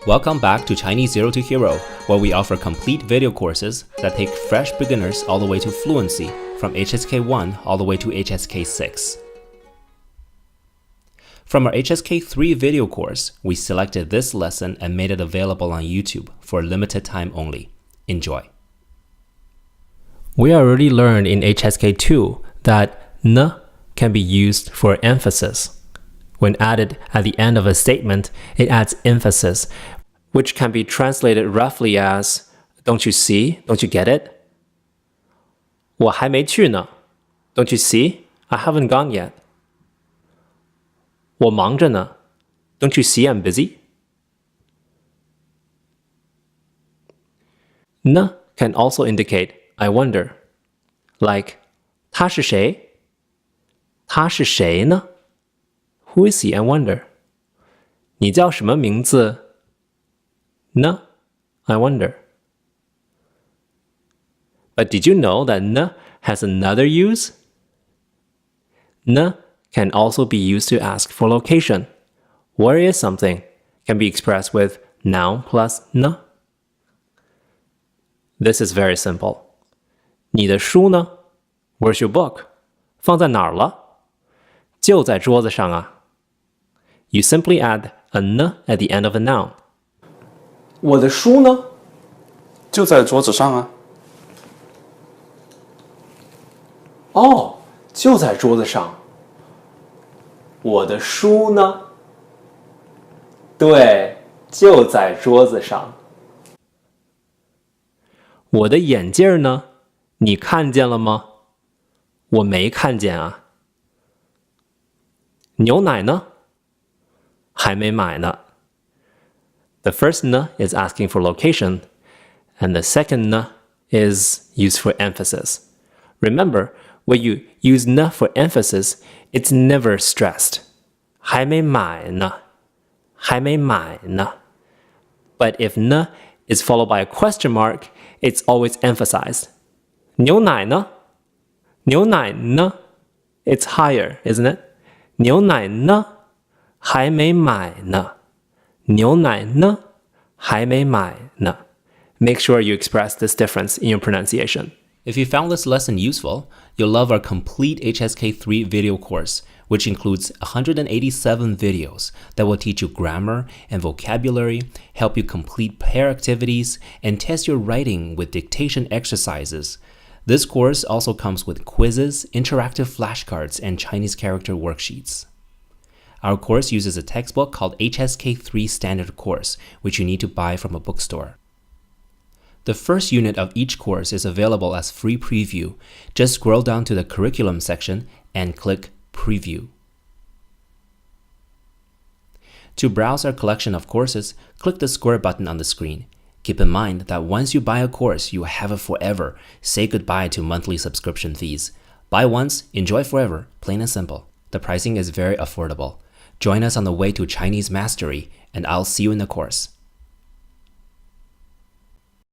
Welcome back to Chinese Zero to Hero, where we offer complete video courses that take fresh beginners all the way to fluency, from HSK 1 all the way to HSK 6. From our HSK 3 video course, we selected this lesson and made it available on YouTube for a limited time only. Enjoy. We already learned in HSK 2 that n can be used for emphasis. When added at the end of a statement, it adds emphasis, which can be translated roughly as, don't you see? Don't you get it? 我还没去呢. Don't you see? I haven't gone yet. 我忙着呢. Don't you see I'm busy? N can also indicate I wonder. Like, 他是谁? 他是谁呢? Who is he, I wonder? 你叫什么名字? N, I wonder. But did you know that n has another use? N can also be used to ask for location. Where is something can be expressed with noun plus n. This is very simple. 你的书呢? Where's your book? 放在哪儿了? 就在桌子上啊. You simply add a n at the end of a noun. 我的书呢？就在桌子上啊。哦，就在桌子上。我的书呢？对，就在桌子上。我的眼镜呢？你看见了吗？我没看见啊。牛奶呢？还没买呢。The first n is asking for location, and the second n is used for emphasis. Remember, when you use n for emphasis, it's never stressed. 还没买呢，还没买呢。But if n is followed by a question mark, it's always emphasized. 牛奶呢？牛奶呢？ It's higher, isn't it? 牛奶呢？还没买呢。牛奶呢？还没买呢。Make sure you express this difference in your pronunciation. If you found this lesson useful, you'll love our complete HSK 3 video course, which includes 187 videos that will teach you grammar and vocabulary, help you complete pair activities, and test your writing with dictation exercises. This course also comes with quizzes, interactive flashcards, and Chinese character worksheets. Our course uses a textbook called HSK 3 Standard Course, which you need to buy from a bookstore. The first unit of each course is available as free preview. Just scroll down to the curriculum section and click Preview. To browse our collection of courses, click the square button on the screen. Keep in mind that once you buy a course, you have it forever. Say goodbye to monthly subscription fees. Buy once, enjoy forever, plain and simple. The pricing is very affordable. Join us on the way to Chinese mastery, and I'll see you in the course.